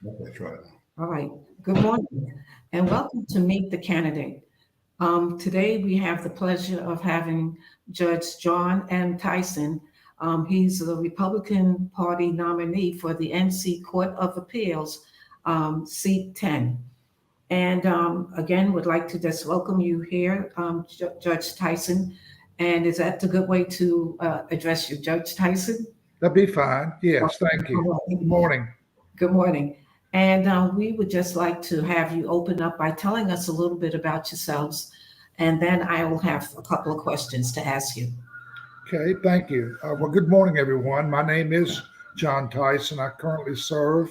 That's right. All right. Good morning and welcome to Meet the Candidate. Today we have the pleasure of having Judge John M. Tyson. He's the Republican Party nominee for the NC Court of Appeals, seat 10. And again, would like to just welcome you here, Judge Tyson. And is that a good way to address you, Judge Tyson? That'd be fine. Yes, thank you. All right. Good morning. Good morning. And we would just like to have you open up by telling us a little bit about yourselves, and then I will have a couple of questions to ask you. Okay, thank you. Well, good morning, everyone. My name is John Tyson. I currently serve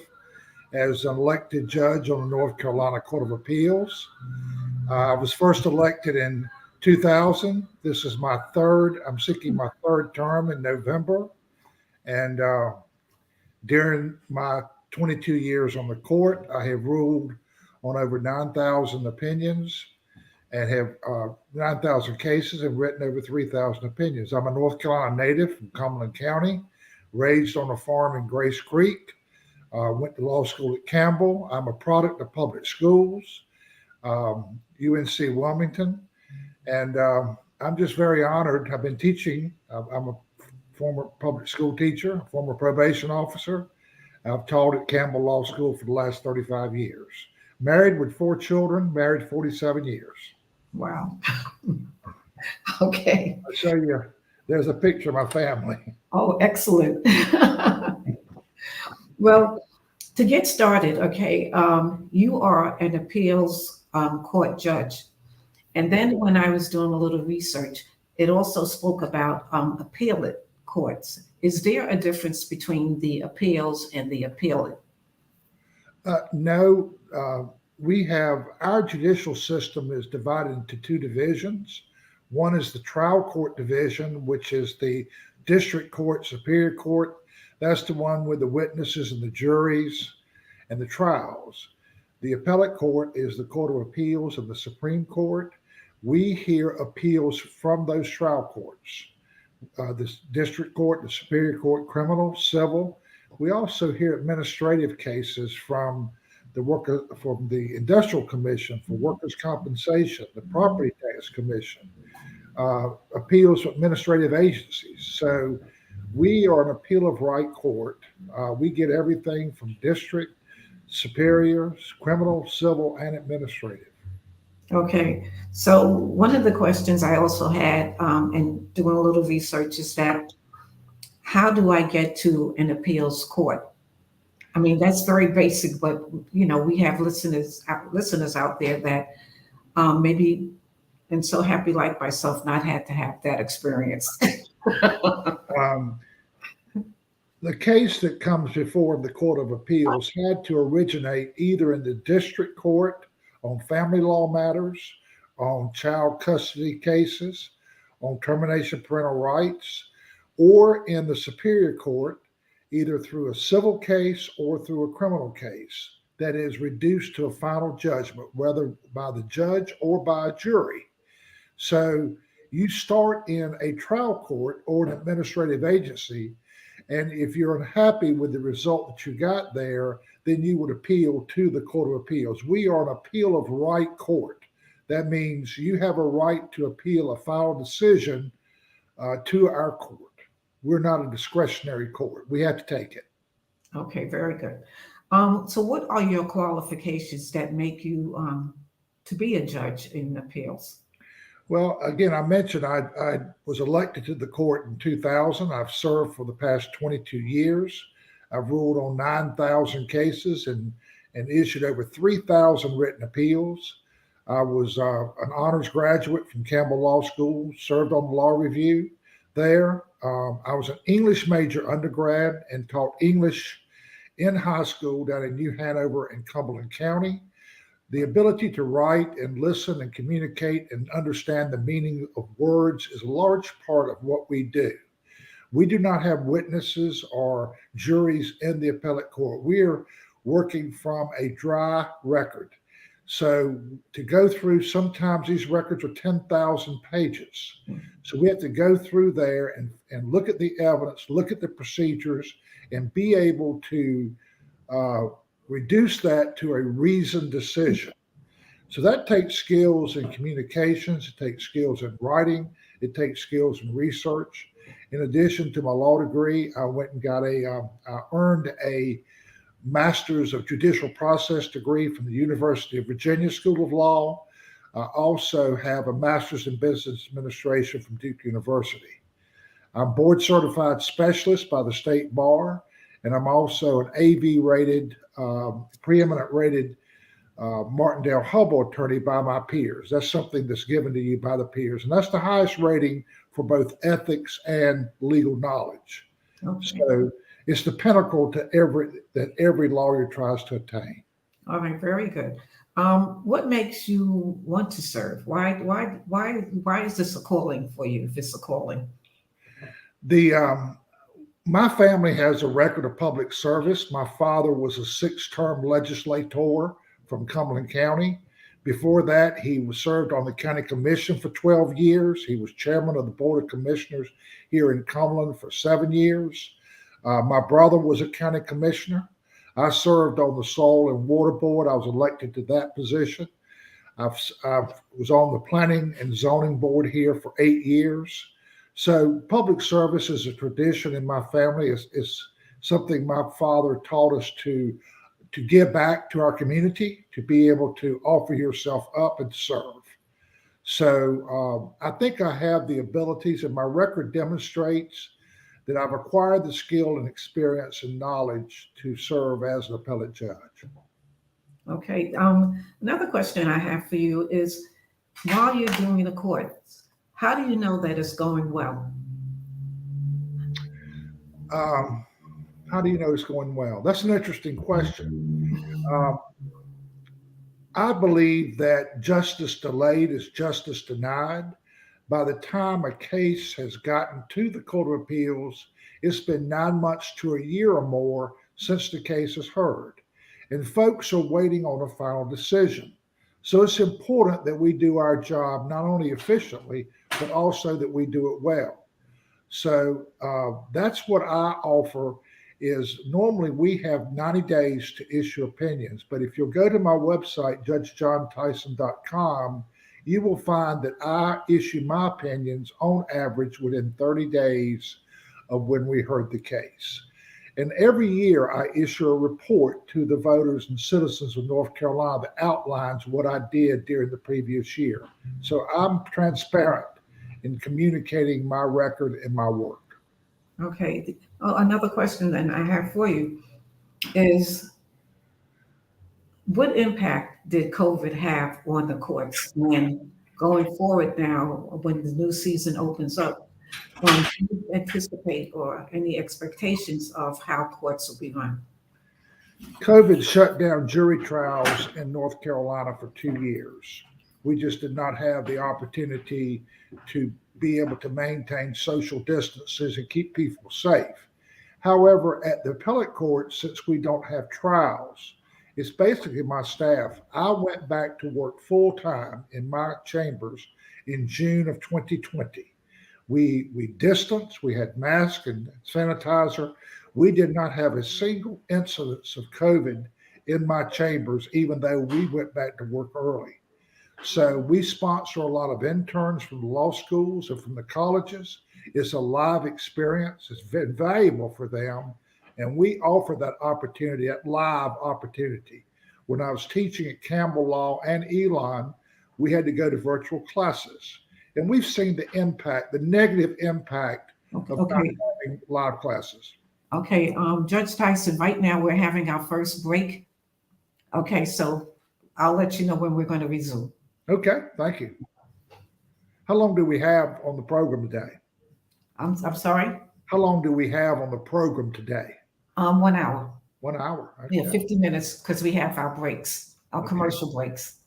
as an elected judge on the North Carolina Court of Appeals. I was first elected in 2000. This is my third. I'm seeking my third term in November. And during my 22 years on the court, I have ruled on over 9,000 opinions and have 9,000 cases and written over 3,000 opinions. I'm a North Carolina native from Cumberland County, raised on a farm in Grace Creek, went to law school at Campbell. I'm a product of public schools, UNC Wilmington, and I'm just very honored. I've been teaching. I'm a former public school teacher, former probation officer. I've taught at Campbell Law School for the last 35 years. Married with 4 children, married 47 years. Wow. Okay. I'll show you, there's a picture of my family. Oh, excellent. Well, to get started, okay, you are an appeals court judge. And then when I was doing a little research, it also spoke about appellate courts. Is there a difference between the appeals and the appellate? No, we have our judicial system is divided into 2 divisions. One is the trial court division, which is the district court, superior court. That's the one with the witnesses and the juries and the trials. The appellate court is the Court of Appeals of the Supreme Court. We hear appeals from those trial courts. The district court, the superior court, criminal, civil. We also hear administrative cases from the Industrial Commission for Workers' Compensation, the Property Tax Commission, appeals from administrative agencies. So we are an appeal of right court. We get everything from district, superior, criminal, civil, and administrative. Okay, so one of the questions I also had in doing a little research is that how do I get to an appeals court? I mean, that's very basic, but we have listeners out there that maybe, and so happy like myself, not had to have that experience. The case that comes before the Court of Appeals had to originate either in the district court on family law matters, on child custody cases, on termination of parental rights, or in the superior court, either through a civil case or through a criminal case that is reduced to a final judgment, whether by the judge or by a jury. So you start in a trial court or an administrative agency, and if you're unhappy with the result that you got there, then you would appeal to the Court of Appeals. We are an appeal of right court. That means you have a right to appeal a final decision to our court. We're not a discretionary court. We have to take it. Okay, very good. So what are your qualifications that make you to be a judge in appeals? Well, again, I mentioned I was elected to the court in 2000. I've served for the past 22 years. I've ruled on 9,000 cases and issued over 3,000 written appeals. I was an honors graduate from Campbell Law School, served on the law review there. I was an English major undergrad and taught English in high school down in New Hanover and Cumberland County. The ability to write and listen and communicate and understand the meaning of words is a large part of what we do. We do not have witnesses or juries in the appellate court. We are working from a dry record. So to go through, sometimes these records are 10,000 pages. So we have to go through there and look at the evidence, look at the procedures, and be able to reduce that to a reasoned decision. So that takes skills in communications, it takes skills in writing, it takes skills in research. In addition to my law degree, I went and I earned a Master's of Judicial Process degree from the University of Virginia School of Law. I also have a Master's in Business Administration from Duke University. I'm board certified specialist by the state bar, and I'm also an AV rated, preeminent rated Martindale Hubbell attorney by my peers. That's something that's given to you by the peers, and that's the highest rating for both ethics and legal knowledge. Okay. So it's the pinnacle that every lawyer tries to attain. All right. Very good. What makes you want to serve? Why is this a calling for you? If it's a calling. My family has a record of public service. My father was a 6-term legislator from Cumberland County. Before that, he served on the county commission for 12 years. He was chairman of the board of commissioners here in Cumberland for 7 years. My brother was a county commissioner. I served on the Soil and Water Board. I was elected to that position. I was on the Planning and Zoning Board here for 8 years. So public service is a tradition in my family. It's something my father taught us to give back to our community, to be able to offer yourself up and serve. So I think I have the abilities, and my record demonstrates that I've acquired the skill and experience and knowledge to serve as an appellate judge. Okay. Another question I have for you is, while you're doing the courts, how do you know that it's going well? How do you know it's going well? That's an interesting question. I believe that justice delayed is justice denied. By the time a case has gotten to the Court of Appeals, it's been 9 months to a year or more since the case is heard. And folks are waiting on a final decision. So it's important that we do our job not only efficiently, but also that we do it well. So that's what I offer. Is normally we have 90 days to issue opinions, but if you'll go to my website, judgejohntyson.com, you will find that I issue my opinions on average within 30 days of when we heard the case. And every year I issue a report to the voters and citizens of North Carolina that outlines what I did during the previous year. So I'm transparent in communicating my record and my work. Okay. Another question then I have for you is, what impact did COVID have on the courts? And going forward now, when the new season opens up, do you anticipate or any expectations of how courts will be run? COVID shut down jury trials in North Carolina for 2 years. We just did not have the opportunity to be able to maintain social distances and keep people safe. However, at the appellate court, since we don't have trials, it's basically my staff. I went back to work full time in my chambers in June of 2020. We distanced, we had masks and sanitizer. We did not have a single incidence of COVID in my chambers, even though we went back to work early. So we sponsor a lot of interns from the law schools and from the colleges. It's a live experience. It's very valuable for them. And we offer that opportunity, that live opportunity. When I was teaching at Campbell Law and Elon, we had to go to virtual classes. And we've seen the impact, the negative impact of not having live classes. Okay, Judge Tyson, right now we're having our first break. Okay, so I'll let you know when we're going to resume. Okay, thank you. How long do we have on the program today? I'm sorry? How long do we have on the program today? 1 hour. 1 hour. Okay. Yeah, 50 minutes because we have our breaks, our commercial breaks.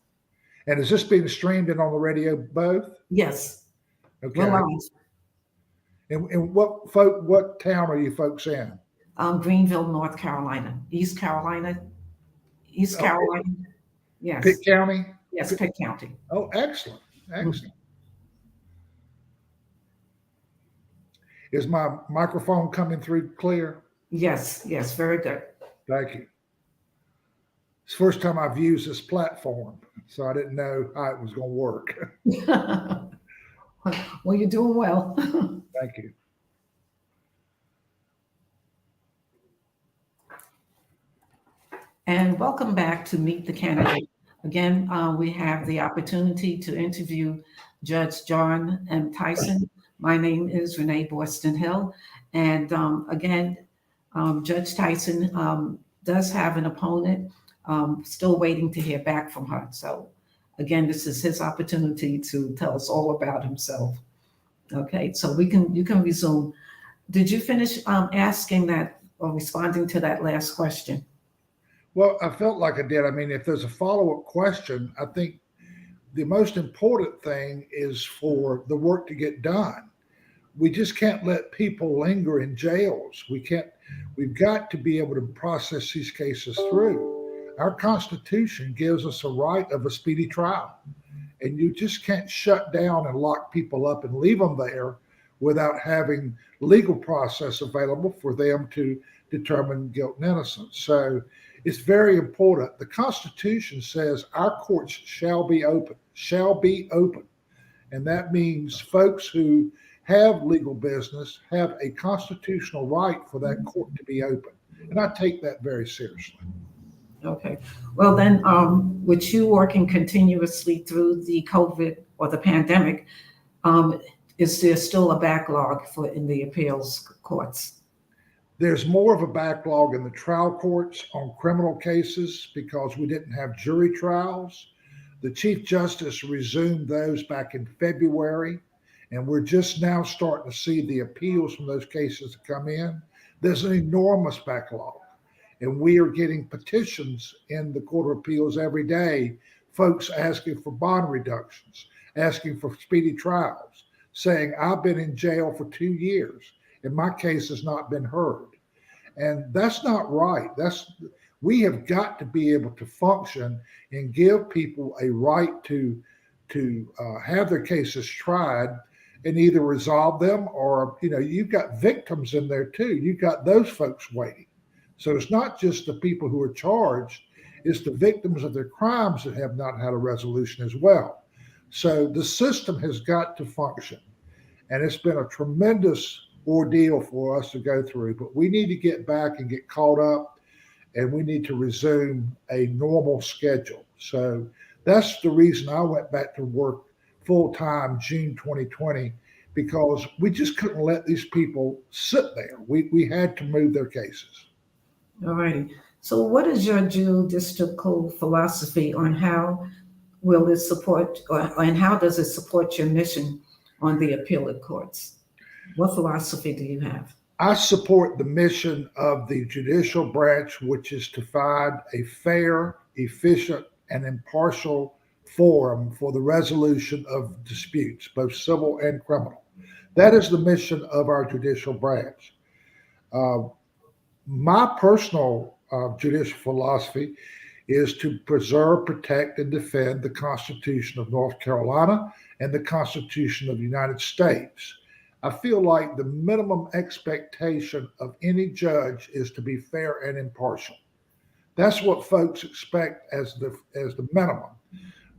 And is this being streamed in on the radio both? Yes. Okay. We're live. And what town are you folks in? Greenville, North Carolina. East Carolina. Carolina. Yes. Pitt County? Yes, Pitt County. Oh, excellent. Excellent. Is my microphone coming through clear? Yes, very good. Thank you. It's the first time I've used this platform, so I didn't know how it was going to work. Well, you're doing well. Thank you. And welcome back to Meet the Candidate. Again, we have the opportunity to interview Judge John M. Tyson. My name is Renee Boston Hill. And again, Judge Tyson does have an opponent, still waiting to hear back from her. So again, this is his opportunity to tell us all about himself. Okay, so you can resume. Did you finish asking that or responding to that last question? Well, I felt like I did. I mean, if there's a follow up question, I think the most important thing is for the work to get done. We just can't let people linger in jails. We've got to be able to process these cases through. Our Constitution gives us a right of a speedy trial, and you just can't shut down and lock people up and leave them there without having legal process available for them to determine guilt and innocence. So it's very important. The Constitution says our courts shall be open. And that means folks who have legal business have a constitutional right for that court to be open. And I take that very seriously. Okay. Well, then, with you working continuously through the COVID or the pandemic, um, is there still a backlog in the appeals courts? There's more of a backlog in the trial courts on criminal cases because we didn't have jury trials. The Chief Justice resumed those back in February, and we're just now starting to see the appeals from those cases come in. There's an enormous backlog, and we are getting petitions in the Court of Appeals every day, folks asking for bond reductions, asking for speedy trials, saying, I've been in jail for 2 years and my case has not been heard. And that's not right. We have got to be able to function and give people a right to have their cases tried and either resolve them or, you've got victims in there too. You've got those folks waiting. So it's not just the people who are charged, it's the victims of their crimes that have not had a resolution as well. So the system has got to function. And it's been a tremendous ordeal for us to go through, but we need to get back and get caught up, and we need to resume a normal schedule. So that's the reason I went back to work full time June 2020, because we just couldn't let these people sit there. We had to move their cases. All righty. So what is your judicial philosophy on how will it support, and how does it support your mission on the appellate courts? What philosophy do you have? I support the mission of the judicial branch, which is to find a fair, efficient, and impartial forum for the resolution of disputes, both civil and criminal. That is the mission of our judicial branch. My personal judicial philosophy is to preserve, protect, and defend the Constitution of North Carolina and the Constitution of the United States. I feel like the minimum expectation of any judge is to be fair and impartial. That's what folks expect as the minimum.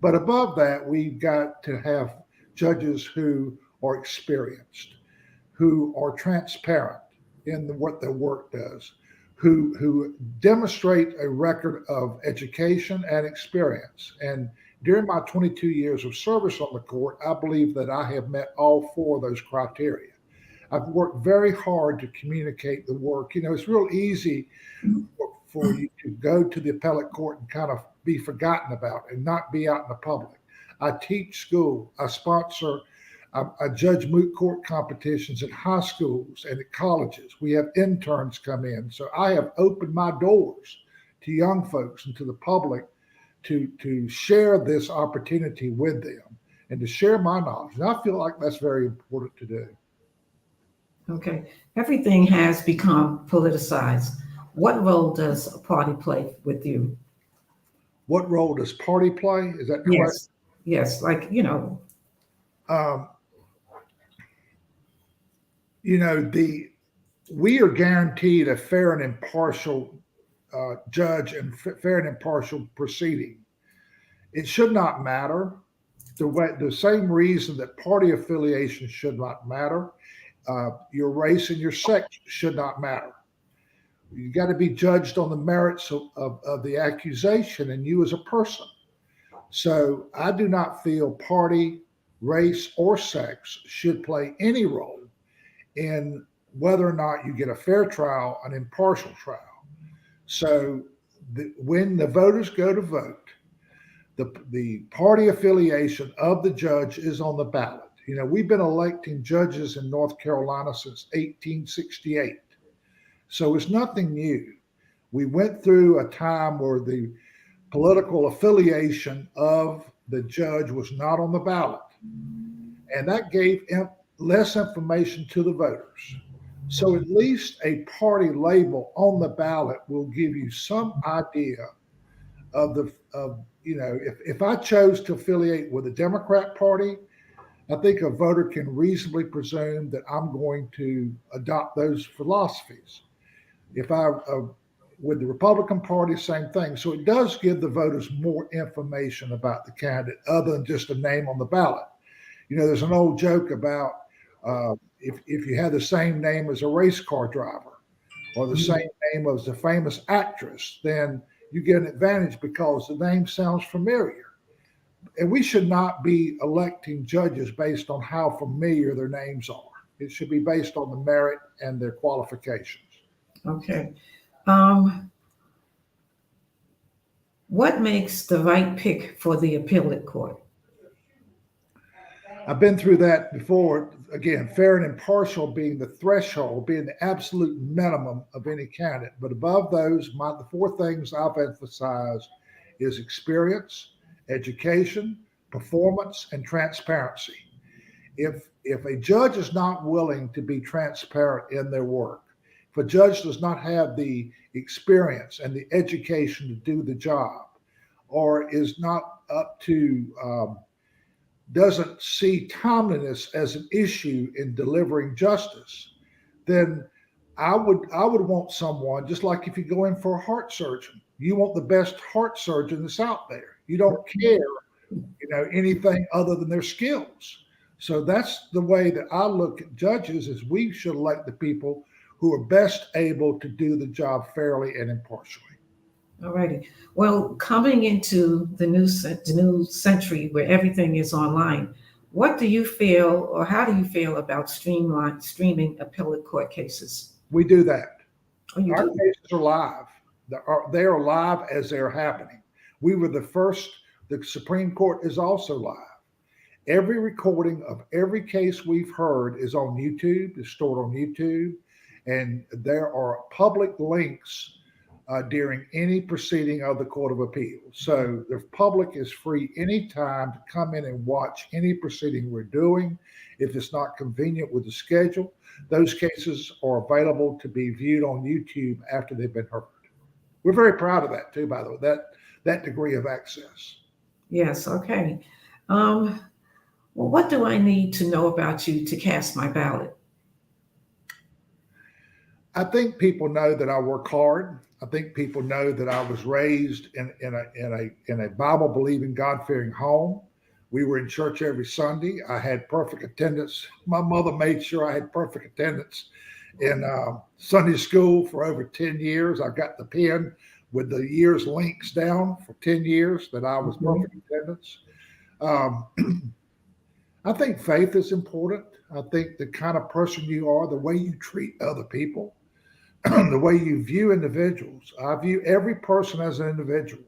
But above that, we've got to have judges who are experienced, who are transparent in what their work does, who demonstrate a record of education and experience. And during my 22 years of service on the court, I believe that I have met all four of those criteria. I've worked very hard to communicate the work. It's real easy for you to go to the appellate court and kind of be forgotten about and not be out in the public. I teach school. I sponsor, I judge moot court competitions at high schools and at colleges. We have interns come in. So I have opened my doors to young folks and to the public to share this opportunity with them and to share my knowledge. And I feel like that's very important to do. Okay. Everything has become politicized. What role does a party play with you? What role does party play? Is that correct? Yes. Yes. Like, we are guaranteed a fair and impartial judge and fair and impartial proceeding. It should not matter. The same reason that party affiliation should not matter, your race and your sex should not matter. You got to be judged on the merits of the accusation and you as a person. So I do not feel party, race, or sex should play any role in whether or not you get a fair trial, an impartial trial. So when the voters go to vote, the party affiliation of the judge is on the ballot. You know, we've been electing judges in North Carolina since 1868. So it's nothing new. We went through a time where the political affiliation of the judge was not on the ballot. And that gave less information to the voters. So at least a party label on the ballot will give you some idea of if I chose to affiliate with the Democrat Party, I think a voter can reasonably presume that I'm going to adopt those philosophies. If I with the Republican Party, same thing. So it does give the voters more information about the candidate other than just a name on the ballot. You know, there's an old joke about if you have the same name as a race car driver or the same name as a famous actress, then you get an advantage because the name sounds familiar. And we should not be electing judges based on how familiar their names are. It should be based on the merit and their qualifications. Okay. What makes the right pick for the appellate court? I've been through that before. Again, fair and impartial being the threshold, being the absolute minimum of any candidate. But above those, the four things I've emphasized is experience, education, performance, and transparency. If a judge is not willing to be transparent in their work, if a judge does not have the experience and the education to do the job, or is not up to doesn't see timeliness as an issue in delivering justice, then I would want someone, just like if you go in for a heart surgeon, you want the best heart surgeon that's out there. You don't care, anything other than their skills. So that's the way that I look at judges, is we should elect the people who are best able to do the job fairly and impartially. All righty. Well, coming into the new century where everything is online, what do you feel, or how do you feel about streaming appellate court cases? We do that. Oh, you Our do? cases are live. They are live as they're happening. We were the first. The Supreme Court is also live. Every recording of every case we've heard is on YouTube, is stored on YouTube, and there are public links during any proceeding of the Court of Appeals. So the public is free anytime to come in and watch any proceeding we're doing. If it's not convenient with the schedule, those cases are available to be viewed on YouTube after they've been heard. We're very proud of that too, by the way, that degree of access. Yes. Okay. Well, what do I need to know about you to cast my ballot? I think people know that I work hard. I think people know that I was raised in a Bible-believing, God-fearing home. We were in church every Sunday. I had perfect attendance. My mother made sure I had perfect attendance in Sunday school for over 10 years. I got the pen with the years links down for 10 years that I was perfect attendance. I think faith is important. I think the kind of person you are, the way you treat other people, the way you view individuals. I view every person as an individual.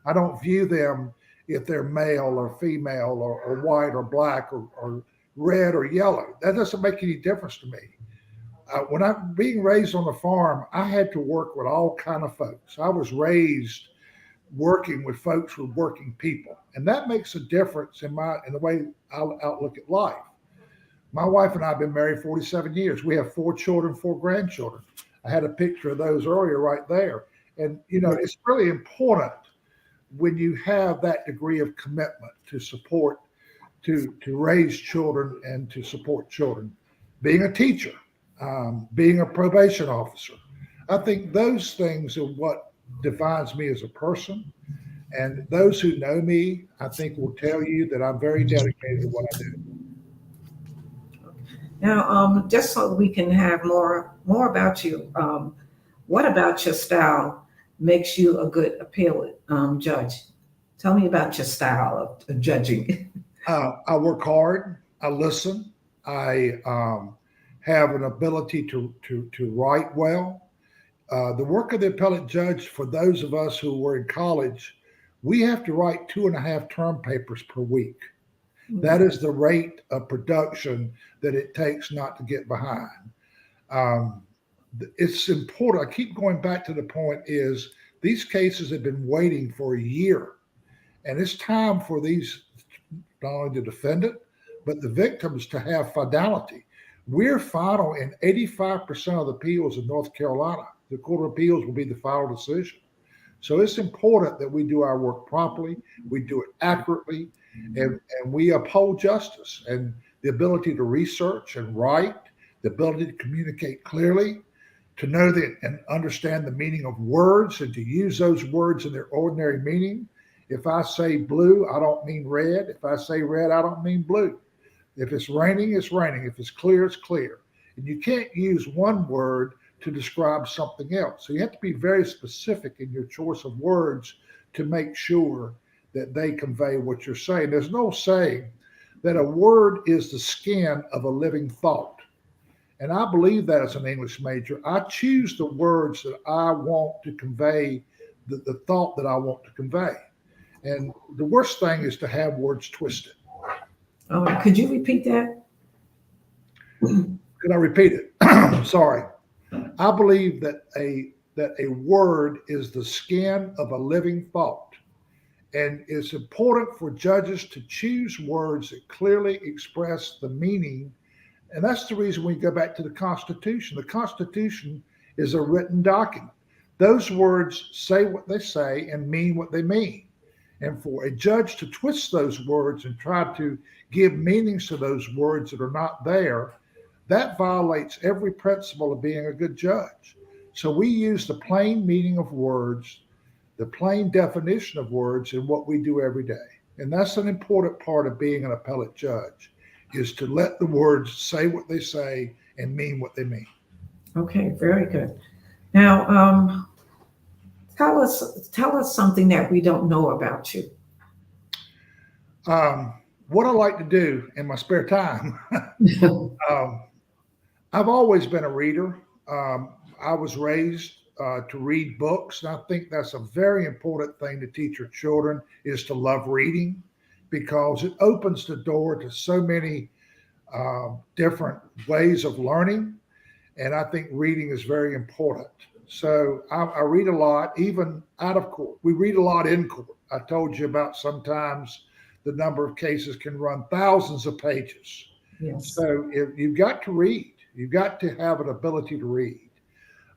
I don't view them if they're male or female or white or black or red or yellow. That doesn't make any difference to me. When I'm being raised on the farm, I had to work with all kind of folks. I was raised working with folks who are working people, and that makes a difference in the way I outlook at life. My wife and I have been married 47 years. We have 4 children, 4 grandchildren. I had a picture of those earlier right there. And, it's really important when you have that degree of commitment to support, to raise children and to support children. Being a teacher, being a probation officer. I think those things are what defines me as a person. And those who know me, I think, will tell you that I'm very dedicated to what I do. Now, just so we can have more about you, what about your style makes you a good appellate judge? Tell me about your style of judging. I work hard. I listen. I have an ability to write well. The work of the appellate judge, for those of us who were in college, we have to write 2.5 term papers per week. That is the rate of production that it takes not to get behind. Um, it's important. I keep going back to the point is these cases have been waiting for a year, and it's time for these, not only the defendant, but the victims to have finality. We're final in 85% of the appeals in North Carolina. The Court of Appeals will be the final decision. So it's important that we do our work properly, we do it accurately, and we uphold justice and the ability to research and write, the ability to communicate clearly, to know that and understand the meaning of words and to use those words in their ordinary meaning. If I say blue, I don't mean red. If I say red, I don't mean blue. If it's raining, it's raining. If it's clear, it's clear. And you can't use one word to describe something else. So you have to be very specific in your choice of words to make sure that they convey what you're saying. There's no saying that a word is the skin of a living thought. And I believe that as an English major. I choose the words that I want to convey the thought that I want to convey. And the worst thing is to have words twisted. Could you repeat that? Could I repeat it? Sorry. I believe that a word is the skin of a living thought. And it's important for judges to choose words that clearly express the meaning. And that's the reason we go back to the Constitution. The Constitution is a written document. Those words say what they say and mean what they mean. And for a judge to twist those words and try to give meanings to those words that are not there, that violates every principle of being a good judge. So we use the plain meaning of words, the plain definition of words in what we do every day. And that's an important part of being an appellate judge, is to let the words say what they say and mean what they mean. Okay, very good. Now, tell us something that we don't know about you. What I like to do in my spare time, I've always been a reader. I was raised to read books, and I think that's a very important thing to teach your children is to love reading, because it opens the door to so many different ways of learning, and I think reading is very important. So I read a lot, even out of court. We read a lot in court. I told you about sometimes the number of cases can run thousands of pages. Yes. So you've got to read. You've got to have an ability to read.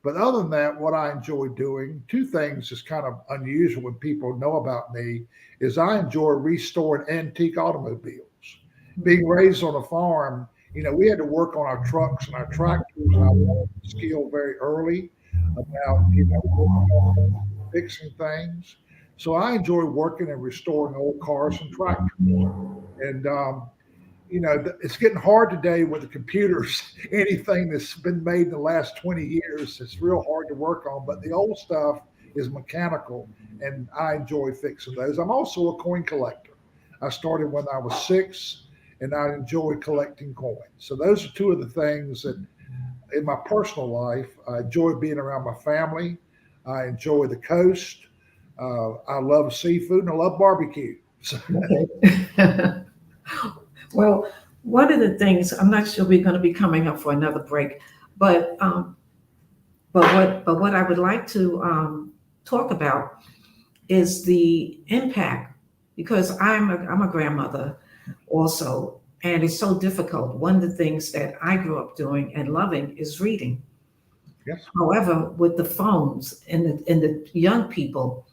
But other than that, what I enjoy doing, two things is kind of unusual when people know about me, is I enjoy restoring antique automobiles. Being raised on a farm, we had to work on our trucks and our tractors, and I learned the skill very early about, fixing things. So I enjoy working and restoring old cars and tractors. And it's getting hard today with the computers. Anything that's been made in the last 20 years, it's real hard to work on. But the old stuff is mechanical, and I enjoy fixing those. I'm also a coin collector. I started when I was 6, and I enjoy collecting coins. So those are two of the things that in my personal life, I enjoy being around my family. I enjoy the coast. I love seafood, and I love barbecue. Okay. Well, one of the things, I'm not sure we're going to be coming up for another break, but what I would like to talk about is the impact, because I'm a grandmother also, and it's so difficult. One of the things that I grew up doing and loving is reading. Yes. However, with the phones and the young people,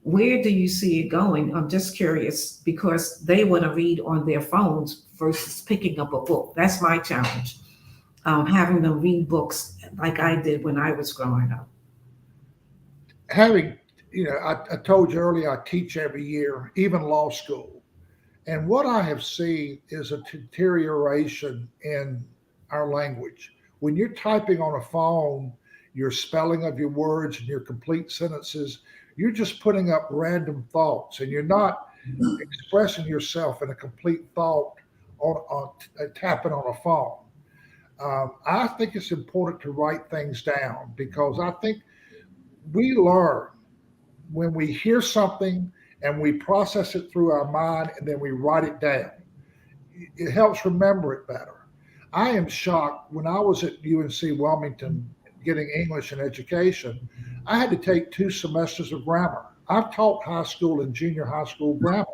where do you see it going? I'm just curious, because they want to read on their phones versus picking up a book. That's my challenge, having them read books like I did when I was growing up. having, I told you earlier, I teach every year, even law school. And what I have seen is a deterioration in our language. When you're typing on a phone, your spelling of your words and your complete sentences, you're just putting up random thoughts and you're not expressing yourself in a complete thought on tapping on a phone. I think it's important to write things down because I think we learn when we hear something and we process it through our mind and then we write it down. It helps remember it better. I am shocked when I was at UNC Wilmington getting English and education, I had to take 2 semesters of grammar. I've taught high school and junior high school grammar.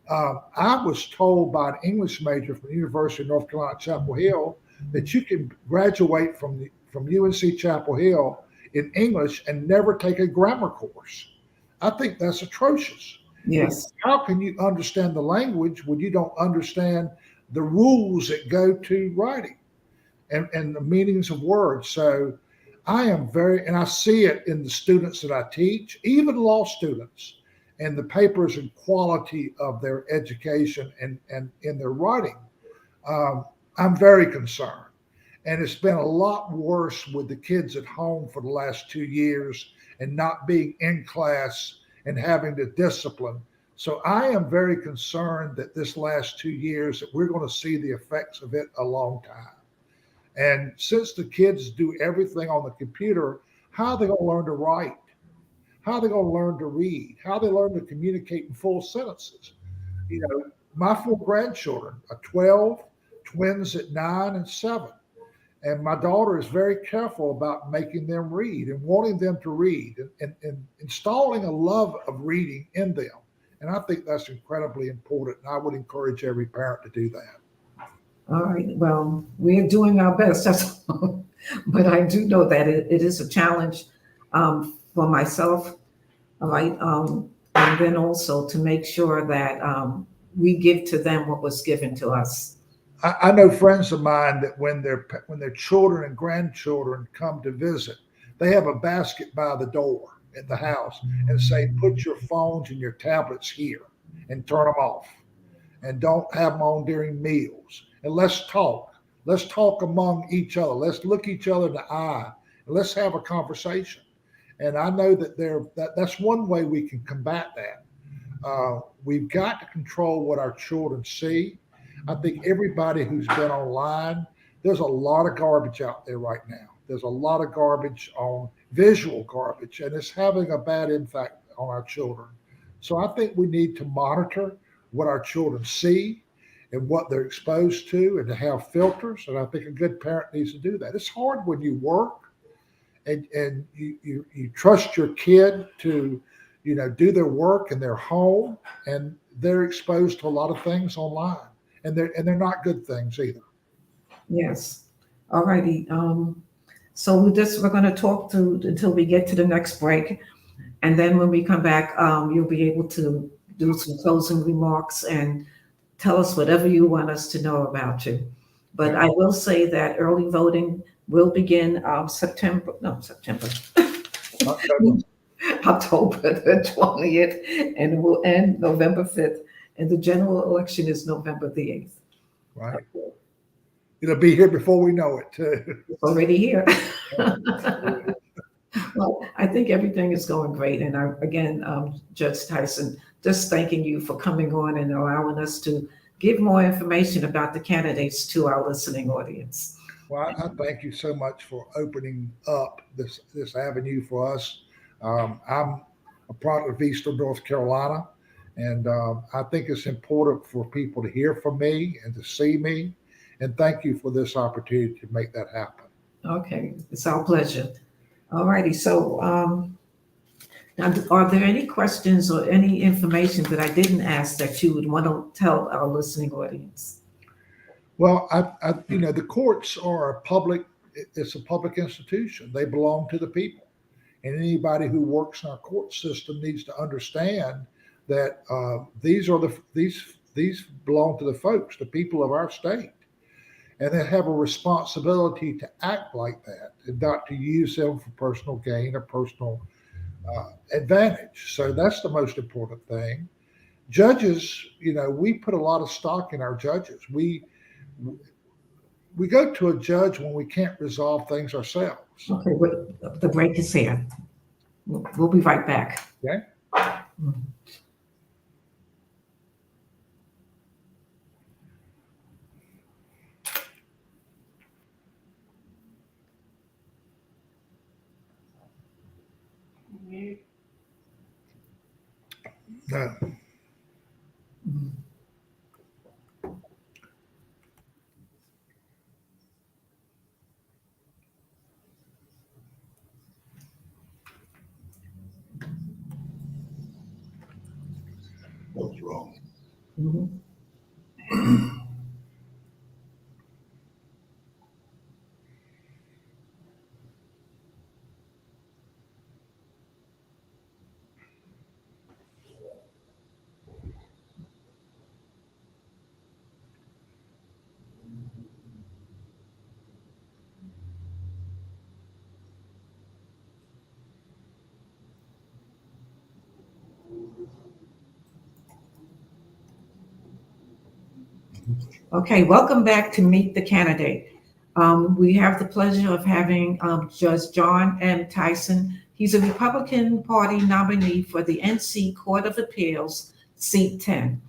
I was told by an English major from the University of North Carolina, Chapel Hill, that you can graduate from UNC Chapel Hill in English and never take a grammar course. I think that's atrocious. Yes. How can you understand the language when you don't understand the rules that go to writing and the meanings of words? So I am and I see it in the students that I teach, even law students, and the papers and quality of their education and in their writing. I'm very concerned. And it's been a lot worse with the kids at home for the last 2 years and not being in class and having the discipline. So I am very concerned that this last 2 years that we're going to see the effects of it a long time. And since the kids do everything on the computer, how are they going to learn to write? How are they going to learn to read? How are they learn to communicate in full sentences? My 4 grandchildren are 12, twins at 9 and 7. And my daughter is very careful about making them read and wanting them to read and installing a love of reading in them. And I think that's incredibly important. And I would encourage every parent to do that. All right. Well, we're doing our best. That's all. But I do know that it is a challenge for myself. All right. And then also to make sure that we give to them what was given to us. I know friends of mine that when their children and grandchildren come to visit, they have a basket by the door at the house and say, put your phones and your tablets here and turn them off and don't have them on during meals. And let's talk. Let's talk among each other. Let's look each other in the eye and let's have a conversation. And I know that's one way we can combat that. We've got to control what our children see. I think everybody who's been online, there's a lot of garbage out there right now. There's a lot of garbage on visual garbage, and it's having a bad impact on our children. So I think we need to monitor what our children see and what they're exposed to and to have filters. And I think a good parent needs to do that. It's hard when you work and you trust your kid to, do their work in their home, and they're exposed to a lot of things online. And they're not good things either. Yes. All righty. So we're going to talk until we get to the next break, and then when we come back, you'll be able to do some closing remarks and tell us whatever you want us to know about you. But I will say that early voting will begin September, October the 20th, and it will end November 5th. And the general election is November the 8th. Right. It'll be here before we know it, too. It's already here. Well, I think everything is going great. And again, Judge Tyson, just thanking you for coming on and allowing us to give more information about the candidates to our listening audience. Well, I thank you so much for opening up this avenue for us. I'm a product of Eastern North Carolina. And I think it's important for people to hear from me and to see me. And thank you for this opportunity to make that happen. Okay, it's our pleasure. All righty. So now, are there any questions or any information that I didn't ask that you would want to tell our listening audience? Well, the courts are it's a public institution. They belong to the people. And anybody who works in our court system needs to understand that these belong to the folks, the people of our state, and they have a responsibility to act like that and not to use them for personal gain or personal advantage. So that's the most important thing. Judges, we put a lot of stock in our judges. We go to a judge when we can't resolve things ourselves. Okay, wait, the break is here. We'll be right back. Okay. No. What's wrong? Mhm. Okay, welcome back to Meet the Candidate. We have the pleasure of having Judge John M. Tyson. He's a Republican Party nominee for the NC Court of Appeals, Seat 10.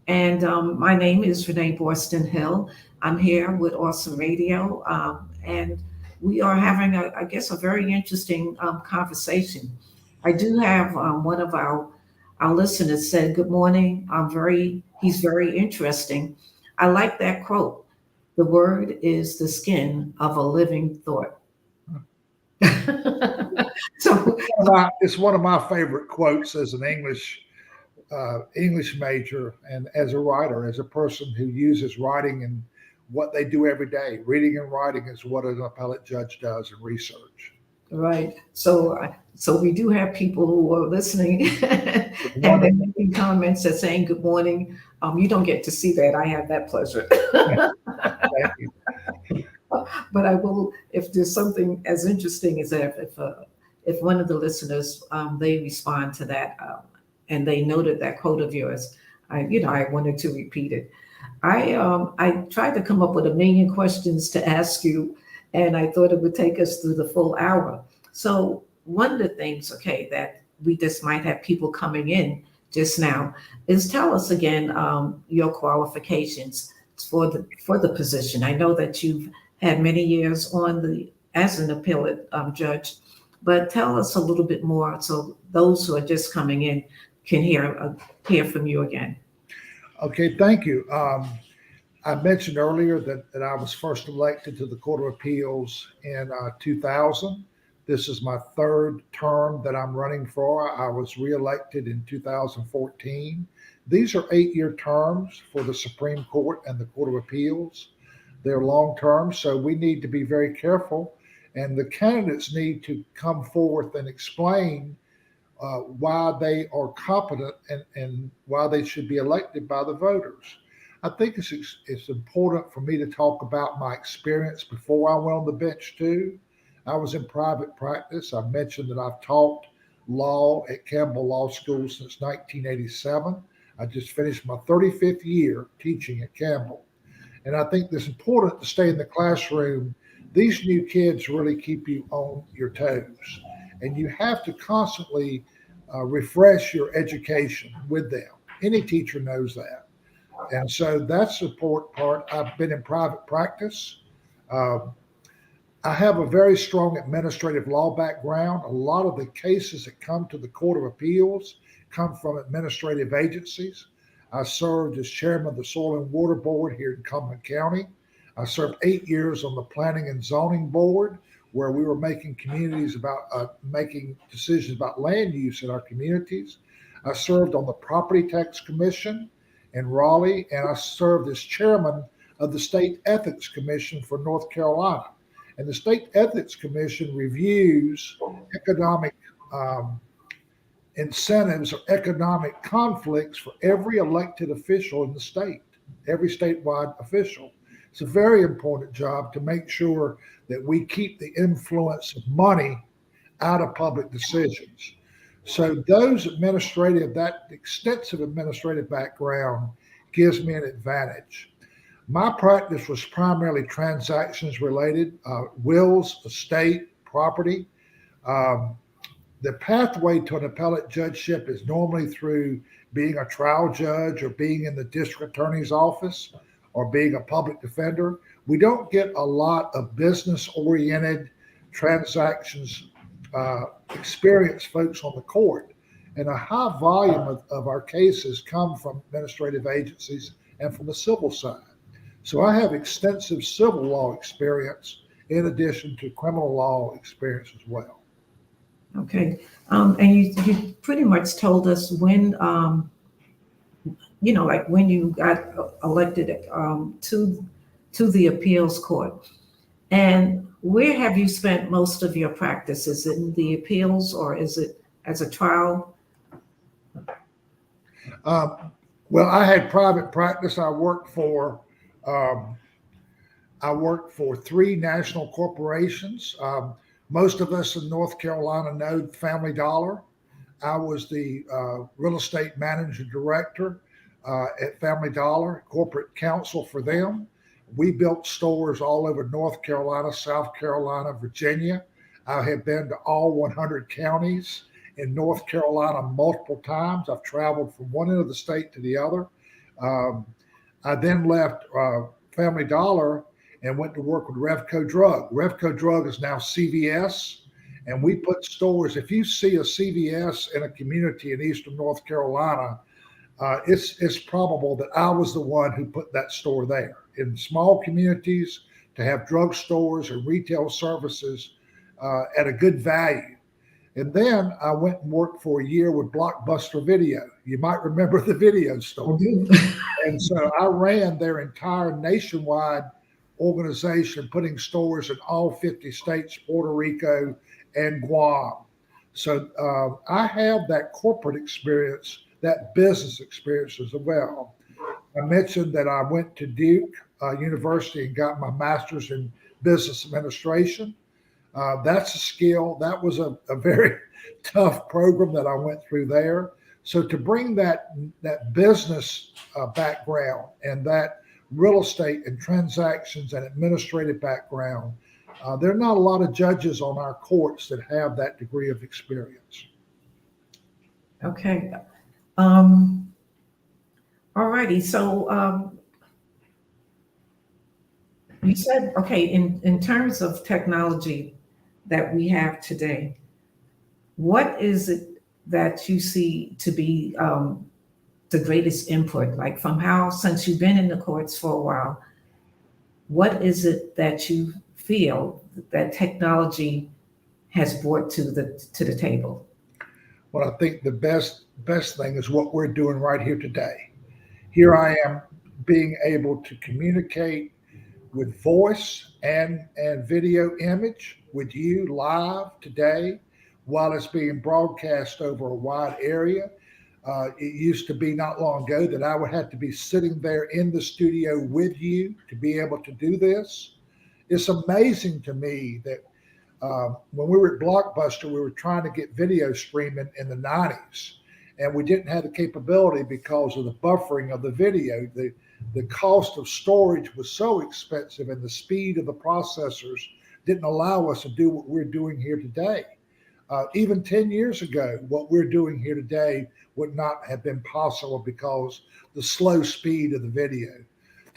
And my name is Renee Borston Hill. I'm here with Awesome Radio, and we are having, I guess, a very interesting conversation. I do have one of our listeners said, "Good morning. He's very interesting." I like that quote. The word is the skin of a living thought. So, It's one of my favorite quotes as an English major and as a writer, as a person who uses writing and what they do every day. Reading and writing is what an appellate judge does in research. right. So we do have people who are listening and they're making comments and saying good morning. You don't get to see that. I have that pleasure. Thank you. But I will, if there's something as interesting as that, if one of the listeners they respond to that and they noted that quote of yours, I wanted to repeat it. I tried to come up with a million questions to ask you, and I thought it would take us through the full hour. So one of the things, okay, that we just might have people coming in just now is tell us again your qualifications for the position. I know that you've had many years on the as an appellate judge, but tell us a little bit more so those who are just coming in can hear from you again. Okay, thank you. I mentioned earlier that I was first elected to the Court of Appeals in 2000. This is my third term that I'm running for. I was reelected in 2014. These are 8-year terms for the Supreme Court and the Court of Appeals. They're long term, so we need to be very careful. And the candidates need to come forth and explain why they are competent and why they should be elected by the voters. I think it's important for me to talk about my experience before I went on the bench too. I was in private practice. I mentioned that I've taught law at Campbell Law School since 1987. I just finished my 35th year teaching at Campbell. And I think it's important to stay in the classroom. These new kids really keep you on your toes. And you have to constantly refresh your education with them. Any teacher knows that. And so that's the important part. I've been in private practice. Uh, I have a very strong administrative law background. A lot of the cases that come to the Court of Appeals come from administrative agencies. I served as chairman of the Soil and Water Board here in Cumberland County. I served 8 years on the Planning and Zoning Board, where we were making making decisions about land use in our communities. I served on the Property Tax Commission in Raleigh, and I served as chairman of the State Ethics Commission for North Carolina. And the State Ethics Commission reviews economic incentives or economic conflicts for every elected official in the state, every statewide official. It's a very important job to make sure that we keep the influence of money out of public decisions. So that extensive administrative background gives me an advantage. My practice was primarily transactions related, wills, estate, property. Um, the pathway to an appellate judgeship is normally through being a trial judge or being in the district attorney's office or being a public defender. We don't get a lot of business oriented transactions experienced folks on the court. And a high volume of our cases come from administrative agencies and from the civil side. So I have extensive civil law experience in addition to criminal law experience as well. Okay. And you pretty much told us when, like when you got elected to the appeals court. And where have you spent most of your practice? Is it in the appeals or is it as a trial? Well, I had private practice. Um, I worked for three national corporations. Most of us in North Carolina know Family Dollar. I was the real estate manager director at Family Dollar, corporate counsel for them. We built stores all over North Carolina, South Carolina, Virginia. I have been to all 100 counties in North Carolina multiple times. I've traveled from one end of the state to the other. Um, I then left Family Dollar and went to work with Revco Drug. Revco Drug is now CVS, and we put stores. If you see a CVS in a community in eastern North Carolina, it's probable that I was the one who put that store there. In small communities, to have drugstores and retail services at a good value. And then I went and worked for a year with Blockbuster Video. You might remember the video store. And so I ran their entire nationwide organization, putting stores in all 50 states, Puerto Rico, and Guam. So I have that corporate experience, that business experience as well. I mentioned that I went to Duke University and got my master's in business administration. That's a skill. That was a very tough program that I went through there. So to bring that business background and that real estate and transactions and administrative background, there are not a lot of judges on our courts that have that degree of experience. Okay. All righty. So you said, okay, in terms of technology that we have today, what is it that you see to be the greatest input? Like since you've been in the courts for a while, what is it that you feel that technology has brought to the table? Well, I think the best thing is what we're doing right here today. Here I am being able to communicate with voice and video image with you live today while it's being broadcast over a wide area. It used to be not long ago that I would have to be sitting there in the studio with you to be able to do this. It's amazing to me that when we were at Blockbuster, we were trying to get video streaming in the 90s, and we didn't have the capability because of the buffering of the video. The cost of storage was so expensive, and the speed of the processors didn't allow us to do what we're doing here today. Even 10 years ago, what we're doing here today would not have been possible because the slow speed of the video.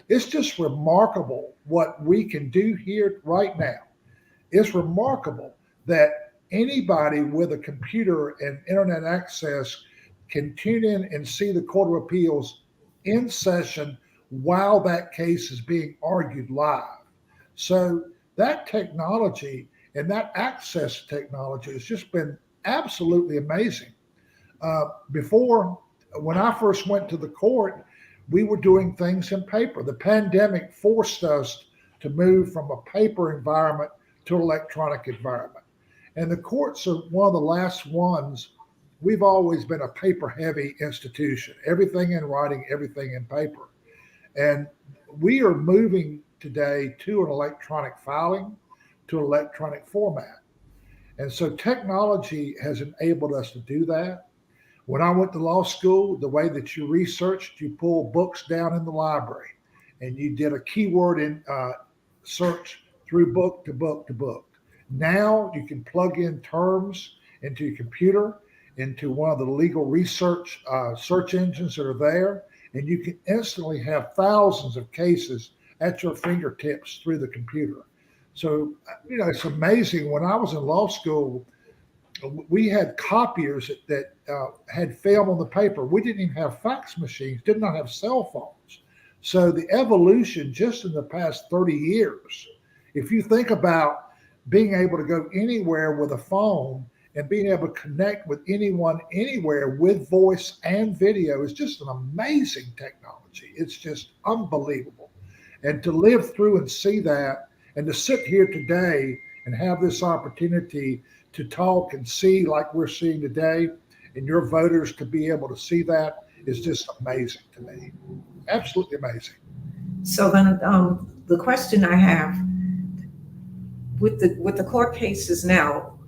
It's just remarkable what we can do here right now. It's remarkable that anybody with a computer and internet access can tune in and see the Court of Appeals in session while that case is being argued live. So that technology and that access to technology has just been absolutely amazing. Before, when I first went to the court, we were doing things in paper. The pandemic forced us to move from a paper environment to an electronic environment. And the courts are one of the last ones. We've always been a paper heavy institution, everything in writing, everything in paper. And we are moving today to an electronic filing, to an electronic format. And so technology has enabled us to do that. When I went to law school, the way that you researched, you pulled books down in the library and you did a keyword in search through book to book to book. Now you can plug in terms into your computer, into one of the legal research search engines that are there, and you can instantly have thousands of cases at your fingertips through the computer. So, it's amazing. When I was in law school, we had copiers that had film on the paper. We didn't even have fax machines, did not have cell phones. So the evolution just in the past 30 years, if you think about being able to go anywhere with a phone and being able to connect with anyone anywhere with voice and video, is just an amazing technology. It's just unbelievable. And to live through and see that, and to sit here today and have this opportunity to talk and see like we're seeing today, and your voters to be able to see that, is just amazing to me. Absolutely amazing. So then, the question I have with the court cases now,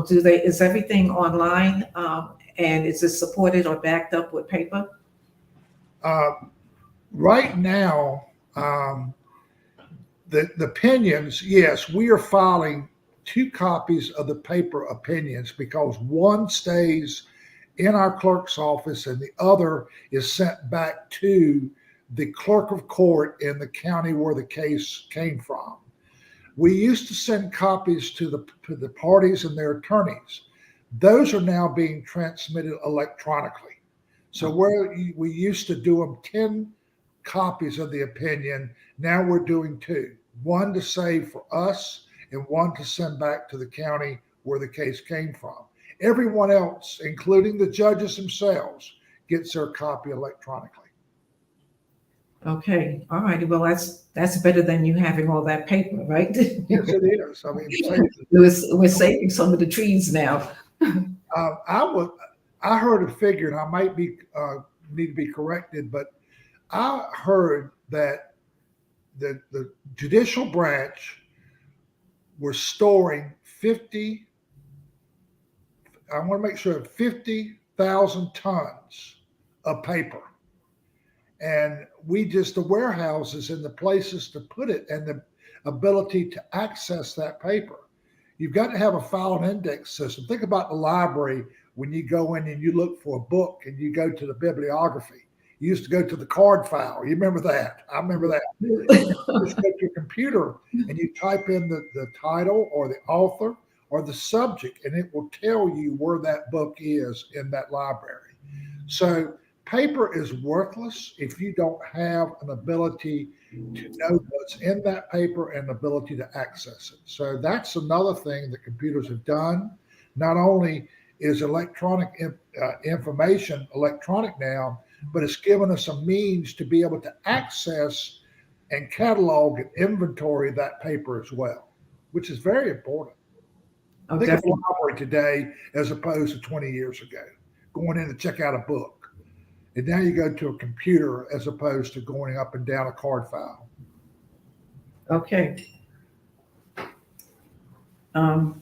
is everything online, and is it supported or backed up with paper? Right now, the opinions, yes, we are filing 2 copies of the paper opinions because one stays in our clerk's office and the other is sent back to the clerk of court in the county where the case came from. We used to send copies to the parties and their attorneys. Those are now being transmitted electronically. So where we used to do them 10 copies of the opinion, now we're doing 2. One to save for us and one to send back to the county where the case came from. Everyone else, including the judges themselves, gets their copy electronically. Okay, all righty. Well, that's better than you having all that paper, right? Yes, it is. I mean, We're saving some of the trees now. I heard a figure, and I might be need to be corrected, but I heard that the judicial branch was storing 50. I want to make sure 50,000 tons of paper. And the warehouses and the places to put it and the ability to access that paper. You've got to have a file and index system. Think about the library when you go in and you look for a book and you go to the bibliography. You used to go to the card file. You remember that? I remember that. You just go to your computer and you type in the title or the author or the subject, and it will tell you where that book is in that library. So paper is worthless if you don't have an ability to know what's in that paper and ability to access it. So that's another thing that computers have done. Not only is electronic information electronic now, but it's given us a means to be able to access and catalog and inventory that paper as well, which is very important. Oh, Think of definitely. a library today as opposed to 20 years ago, going in to check out a book. And now you go to a computer as opposed to going up and down a card file. Okay. All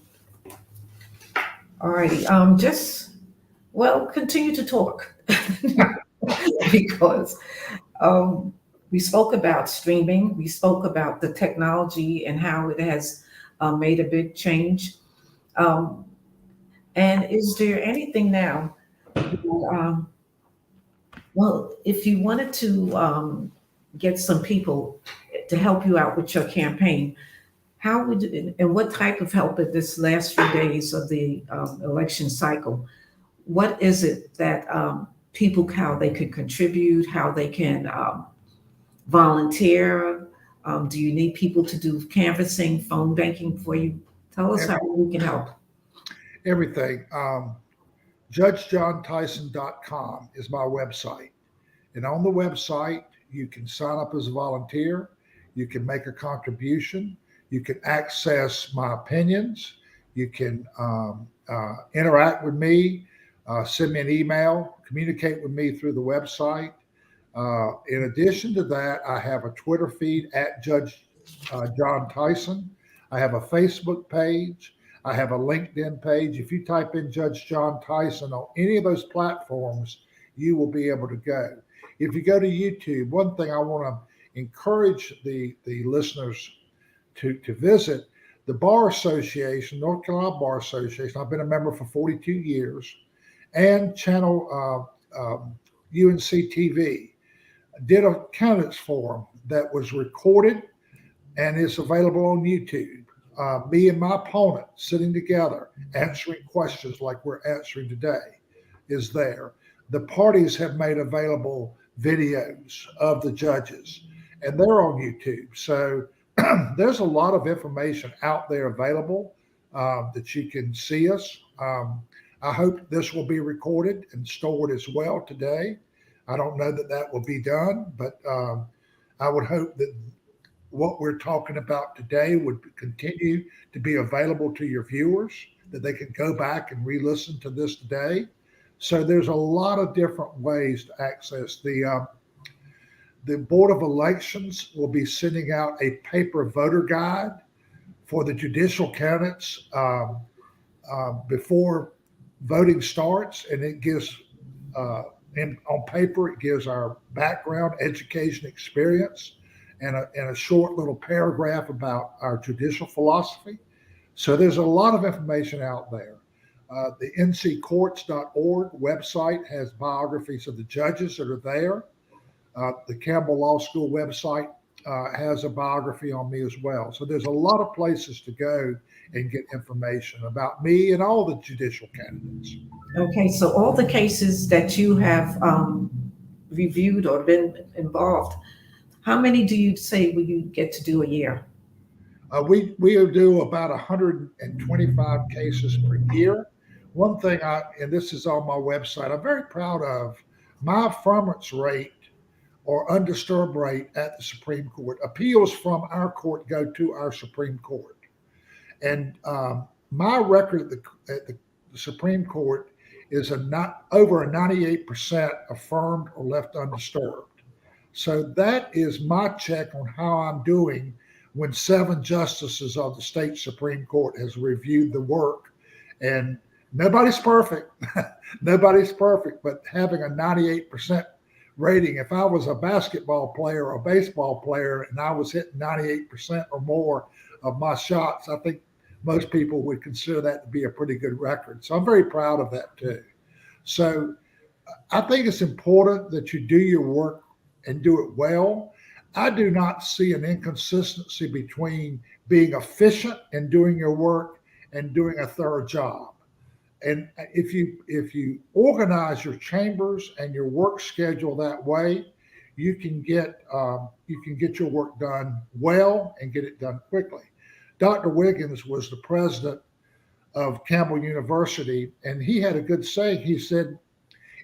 righty. Continue to talk because we spoke about streaming. We spoke about the technology and how it has made a big change. And is there anything now? If you wanted to get some people to help you out with your campaign, how would and what type of help in this last few days of the election cycle? What is it that people, how they could contribute, how they can volunteer? Do you need people to do canvassing, phone banking for you? Tell us how we can help. Everything. JudgeJohnTyson.com is my website. And on the website, you can sign up as a volunteer. You can make a contribution. You can access my opinions. You can interact with me, send me an email, communicate with me through the website. In addition to that, I have a Twitter feed at Judge John Tyson. I have a Facebook page. I have a LinkedIn page. If you type in Judge John Tyson on any of those platforms, you will be able to go. If you go to YouTube, one thing I want to encourage the listeners to visit, the Bar Association, North Carolina Bar Association. I've been a member for 42 years, and channel UNC TV did a candidates forum that was recorded and is available on YouTube. Me and my opponent sitting together answering questions like we're answering today is there. The parties have made available videos of the judges, and they're on YouTube. So there's a lot of information out there available that you can see us. I hope this will be recorded and stored as well today. I don't know that that will be done, but I would hope that what we're talking about today would continue to be available to your viewers, that they can go back and re-listen to this today. So there's a lot of different ways to access the Board of Elections will be sending out a paper voter guide for the judicial candidates before voting starts, and it gives on paper it gives our background, education, experience, and a short little paragraph about our judicial philosophy. So there's a lot of information out there. The nccourts.org website has biographies of the judges that are there. The Campbell Law School website has a biography on me as well. So there's a lot of places to go and get information about me and all the judicial candidates. Okay, so all the cases that you have reviewed or been involved, how many do you say will you get to do a year? We do about 125 cases per year. One thing and this is on my website, I'm very proud of my affirmance rate or undisturbed rate at the Supreme Court. Appeals from our court go to our Supreme Court. And my record at the Supreme Court is over a 98% affirmed or left undisturbed. So that is my check on how I'm doing when 7 justices of the state Supreme Court has reviewed the work. And nobody's perfect. Nobody's perfect, but having a 98% rating, if I was a basketball player or a baseball player and I was hitting 98% or more of my shots, I think most people would consider that to be a pretty good record. So I'm very proud of that too. So I think it's important that you do your work and do it well. I do not see an inconsistency between being efficient in doing your work and doing a thorough job. And if you organize your chambers and your work schedule that way, you can get your work done well and get it done quickly. Dr. Wiggins was the president of Campbell University, and he had a good saying. He said,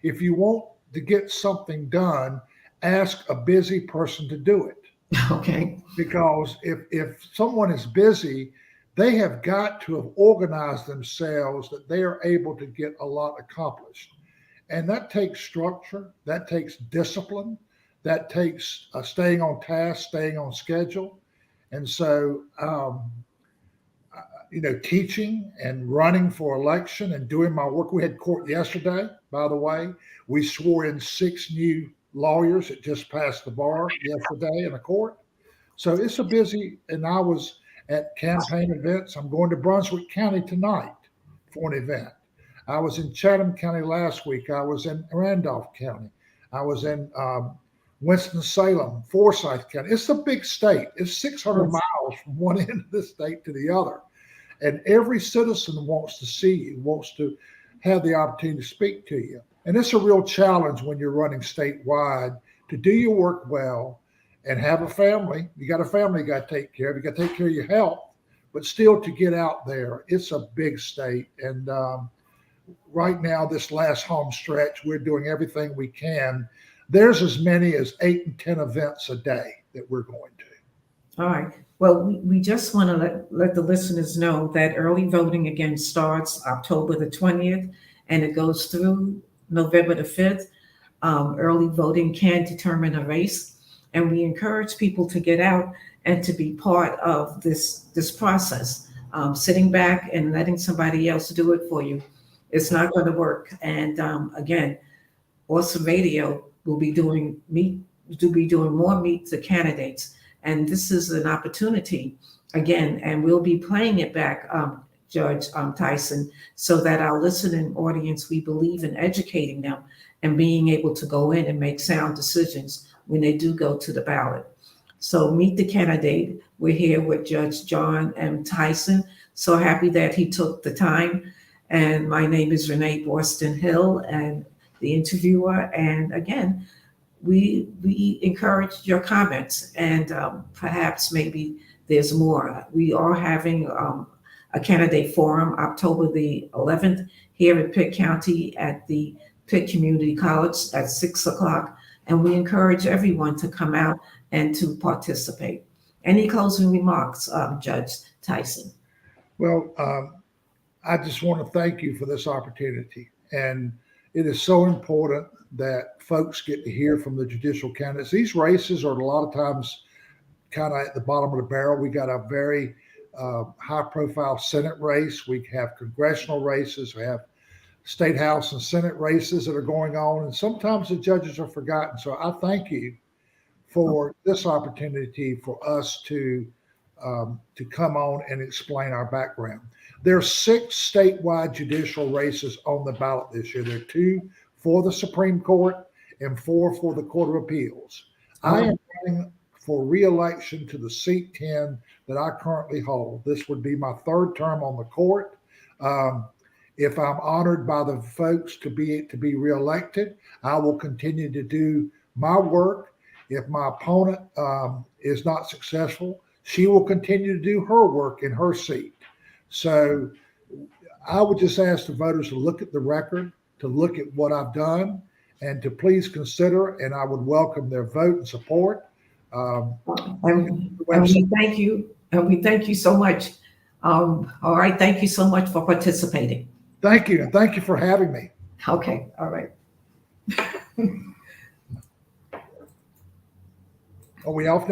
if you want to get something done, ask a busy person to do it. Okay. Because if someone is busy, they have got to have organized themselves that they are able to get a lot accomplished. And that takes structure, that takes discipline, that takes staying on task, staying on schedule. And so, teaching and running for election and doing my work. We had court yesterday, by the way. We swore in 6 new lawyers that just passed the bar yesterday in a court. So it's a busy, and I was at campaign events. I'm going to Brunswick County tonight for an event. I was in Chatham County last week. I was in Randolph County. I was in Winston-Salem, Forsyth County. It's a big state. It's 600 miles from one end of the state to the other. And every citizen wants to see you, wants to have the opportunity to speak to you. And it's a real challenge when you're running statewide to do your work well and have a family. You got a family you got to take care of. You got to take care of your health, but still to get out there. It's a big state. And right now, this last home stretch, we're doing everything we can. There's as many as 8 and 10 events a day that we're going to. All right. Well, we just want to let the listeners know that early voting again starts October the 20th, and it goes through November the 5th. Early voting can determine a race, and we encourage people to get out and to be part of this process. Sitting back and letting somebody else do it for you, it's not going to work. And again, Awesome Radio will be doing more meet the candidates, and this is an opportunity again, and we'll be playing it back, Judge Tyson, so that our listening audience, we believe in educating them and being able to go in and make sound decisions when they do go to the ballot. So meet the candidate. We're here with Judge John M. Tyson. So happy that he took the time. And my name is Renee Boston Hill, and the interviewer. And again, we encourage your comments, and perhaps maybe there's more. We are having a candidate forum October the 11th here in Pitt County at the Pitt Community College at 6 o'clock. And we encourage everyone to come out and to participate. Any closing remarks, Judge Tyson? Well, I just want to thank you for this opportunity. And it is so important that folks get to hear from the judicial candidates. These races are a lot of times kind of at the bottom of the barrel. We got a very high profile Senate race. We have congressional races. We have state house and Senate races that are going on. And sometimes the judges are forgotten. So I thank you for this opportunity for us to come on and explain our background. There are 6 statewide judicial races on the ballot this year. There are 2 for the Supreme Court and 4 for the Court of Appeals. I am running for re-election to the seat 10 that I currently hold. This would be my 3rd term on the court. If I'm honored by the folks to be re-elected, I will continue to do my work. If my opponent is not successful, she will continue to do her work in her seat. So I would just ask the voters to look at the record, to look at what I've done, and to please consider, and I would welcome their vote and support. And we thank you, and we thank you so much. All right, thank you so much for participating. Thank you, and thank you for having me. Okay, all right. Are we off now?